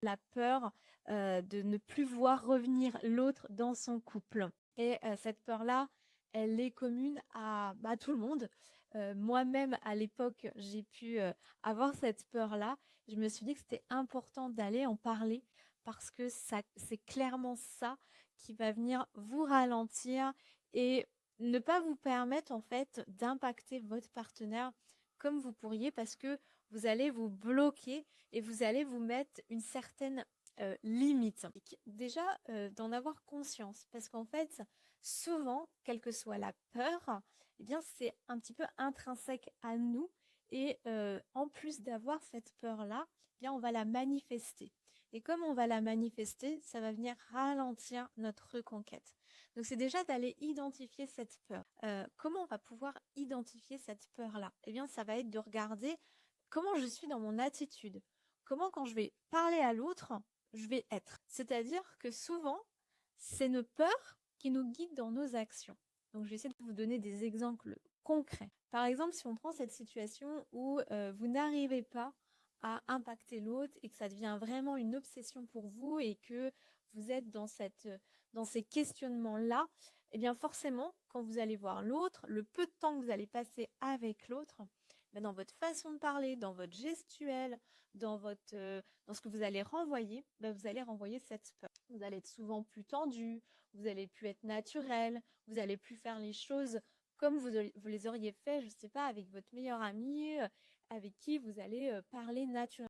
la peur de ne plus voir revenir l'autre dans son couple. Et cette peur-là, elle est commune à tout le monde. Moi-même, à l'époque, j'ai pu avoir cette peur-là. Je me suis dit que c'était important d'aller en parler parce que ça, c'est clairement ça qui va venir vous ralentir et ne pas vous permettre en fait d'impacter votre partenaire comme vous pourriez parce que vous allez vous bloquer et vous allez vous mettre une certaine limite. Déjà, d'en avoir conscience parce qu'en fait, souvent, quelle que soit la peur, eh bien, c'est un petit peu intrinsèque à nous et en plus d'avoir cette peur-là, eh bien, on va la manifester. Et comme on va la manifester, ça va venir ralentir notre reconquête. Donc, c'est déjà d'aller identifier cette peur. Comment on va pouvoir identifier cette peur-là? Eh bien, ça va être de regarder comment je suis dans mon attitude. Comment, quand je vais parler à l'autre, je vais être. C'est-à-dire que souvent, c'est nos peurs qui nous guident dans nos actions. Donc, je vais essayer de vous donner des exemples concrets. Par exemple, si on prend cette situation où vous n'arrivez pas à impacter l'autre et que ça devient vraiment une obsession pour vous et que vous êtes dans ces questionnements-là, eh bien forcément, quand vous allez voir l'autre, le peu de temps que vous allez passer avec l'autre, ben dans votre façon de parler, dans votre gestuelle, dans ce que vous allez renvoyer, ben vous allez renvoyer cette peur. Vous allez être souvent plus tendu, vous allez plus être naturel, vous allez plus faire les choses comme vous les auriez fait, je sais pas, avec votre meilleur ami, avec qui vous allez parler naturellement.